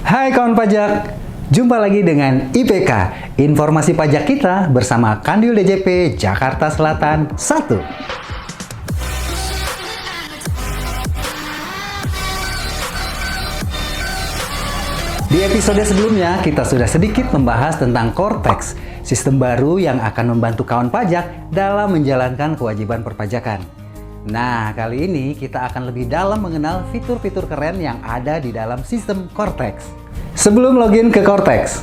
Hai kawan pajak, jumpa lagi dengan IPK, informasi pajak kita bersama Kandil DJP Jakarta Selatan 1. Di episode sebelumnya, kita sudah sedikit membahas tentang Cortex, sistem baru yang akan membantu kawan pajak dalam menjalankan kewajiban perpajakan. Nah, kali ini kita akan lebih dalam mengenal fitur-fitur keren yang ada di dalam sistem Cortex. Sebelum login ke Cortex,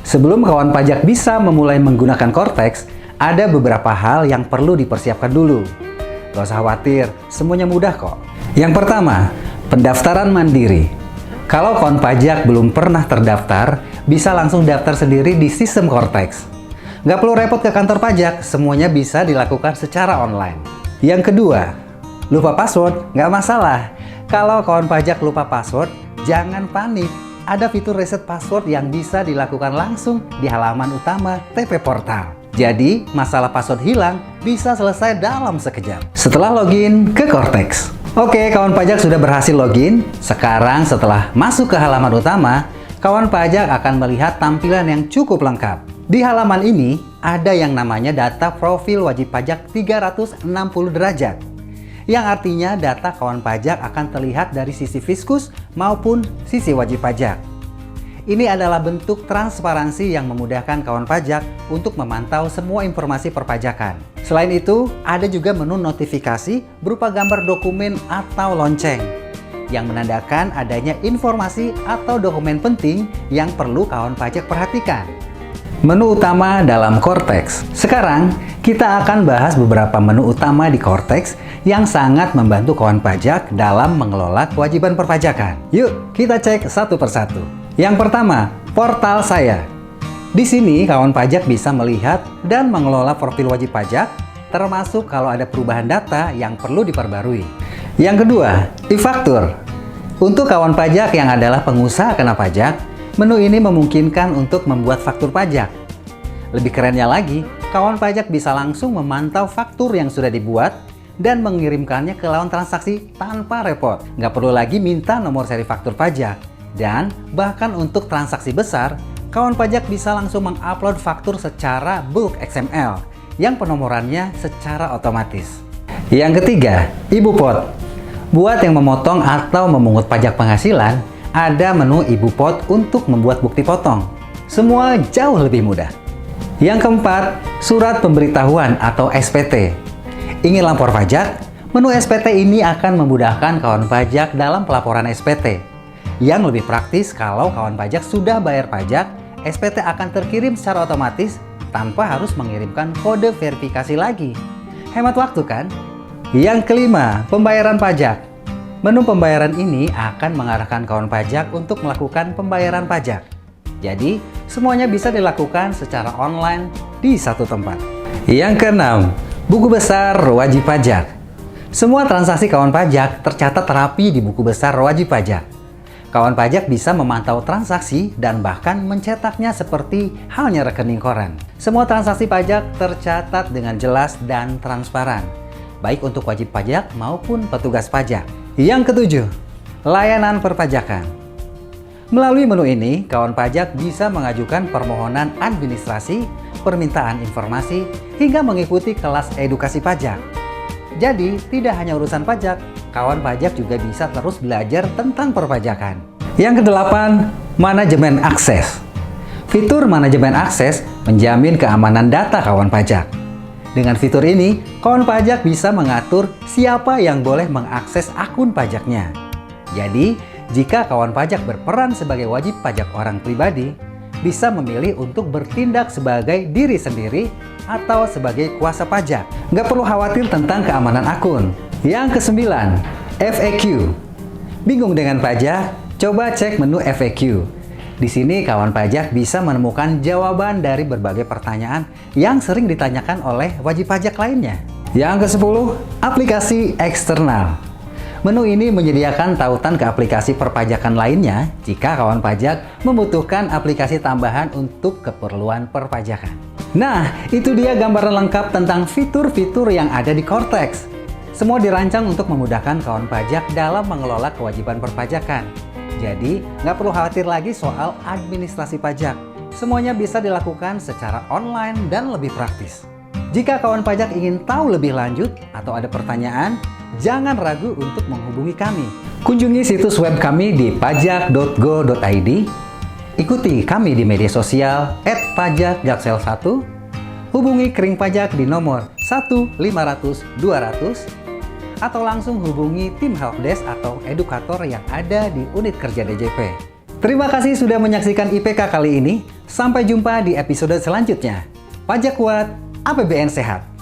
sebelum kawan pajak bisa memulai menggunakan Cortex, ada beberapa hal yang perlu dipersiapkan dulu. Gak usah khawatir, semuanya mudah kok. Yang pertama, pendaftaran mandiri. Kalau kawan pajak belum pernah terdaftar, bisa langsung daftar sendiri di sistem Cortex. Nggak perlu repot ke kantor pajak, semuanya bisa dilakukan secara online. Yang kedua, lupa password nggak masalah. Kalau kawan pajak lupa password, jangan panik. Ada fitur reset password yang bisa dilakukan langsung di halaman utama TP Portal. Jadi, masalah password hilang bisa selesai dalam sekejap. Setelah login ke Cortex. Oke, kawan pajak sudah berhasil login. Sekarang setelah masuk ke halaman utama, kawan pajak akan melihat tampilan yang cukup lengkap. Di halaman ini, ada yang namanya data profil wajib pajak 360 derajat. Yang artinya data kawan pajak akan terlihat dari sisi fiskus maupun sisi wajib pajak. Ini adalah bentuk transparansi yang memudahkan kawan pajak untuk memantau semua informasi perpajakan. Selain itu, ada juga menu notifikasi berupa gambar dokumen atau lonceng yang menandakan adanya informasi atau dokumen penting yang perlu kawan pajak perhatikan. Menu utama dalam Cortex. Sekarang, kita akan bahas beberapa menu utama di Cortex yang sangat membantu kawan pajak dalam mengelola kewajiban perpajakan. Yuk, kita cek satu persatu. Yang pertama, portal saya. Di sini, kawan pajak bisa melihat dan mengelola profil wajib pajak, termasuk kalau ada perubahan data yang perlu diperbarui. Yang kedua, e-faktur. Untuk kawan pajak yang adalah pengusaha kena pajak, menu ini memungkinkan untuk membuat faktur pajak. Lebih kerennya lagi, kawan pajak bisa langsung memantau faktur yang sudah dibuat dan mengirimkannya ke lawan transaksi tanpa repot. Nggak perlu lagi minta nomor seri faktur pajak. Dan bahkan untuk transaksi besar, kawan pajak bisa langsung mengupload faktur secara bulk XML yang penomorannya secara otomatis. Yang ketiga, IBUPOT. Buat yang memotong atau memungut pajak penghasilan, ada menu IBUPOT untuk membuat bukti potong. Semua jauh lebih mudah. Yang keempat, surat pemberitahuan atau SPT. Ingin lapor pajak? Menu SPT ini akan memudahkan kawan pajak dalam pelaporan SPT. Yang lebih praktis kalau kawan pajak sudah bayar pajak, SPT akan terkirim secara otomatis tanpa harus mengirimkan kode verifikasi lagi. Hemat waktu kan? Yang kelima, pembayaran pajak. Menu pembayaran ini akan mengarahkan kawan pajak untuk melakukan pembayaran pajak. Jadi, semuanya bisa dilakukan secara online di satu tempat. Yang keenam, buku besar wajib pajak. Semua transaksi kawan pajak tercatat rapi di buku besar wajib pajak. Kawan pajak bisa memantau transaksi dan bahkan mencetaknya seperti halnya rekening koran. Semua transaksi pajak tercatat dengan jelas dan transparan, baik untuk wajib pajak maupun petugas pajak. Yang ketujuh, layanan perpajakan. Melalui menu ini, kawan pajak bisa mengajukan permohonan administrasi, permintaan informasi, hingga mengikuti kelas edukasi pajak. Jadi, tidak hanya urusan pajak, kawan pajak juga bisa terus belajar tentang perpajakan. Yang kedelapan, manajemen akses. Fitur manajemen akses menjamin keamanan data kawan pajak. Dengan fitur ini, kawan pajak bisa mengatur siapa yang boleh mengakses akun pajaknya. Jadi, jika kawan pajak berperan sebagai wajib pajak orang pribadi, bisa memilih untuk bertindak sebagai diri sendiri atau sebagai kuasa pajak. Nggak perlu khawatir tentang keamanan akun. Yang kesembilan, FAQ. Bingung dengan pajak? Coba cek menu FAQ. Di sini kawan pajak bisa menemukan jawaban dari berbagai pertanyaan yang sering ditanyakan oleh wajib pajak lainnya. Yang ke-10, aplikasi eksternal. Menu ini menyediakan tautan ke aplikasi perpajakan lainnya jika kawan pajak membutuhkan aplikasi tambahan untuk keperluan perpajakan. Nah, itu dia gambaran lengkap tentang fitur-fitur yang ada di Cortex. Semua dirancang untuk memudahkan kawan pajak dalam mengelola kewajiban perpajakan. Jadi, nggak perlu khawatir lagi soal administrasi pajak. Semuanya bisa dilakukan secara online dan lebih praktis. Jika kawan pajak ingin tahu lebih lanjut atau ada pertanyaan, jangan ragu untuk menghubungi kami. Kunjungi situs web kami di pajak.go.id. Ikuti kami di media sosial @pajakjaksel1. Hubungi Kering Pajak di nomor 1-500-200 atau langsung hubungi tim helpdesk atau edukator yang ada di unit kerja DJP. Terima kasih sudah menyaksikan IPK kali ini. Sampai jumpa di episode selanjutnya. Pajak kuat, APBN sehat.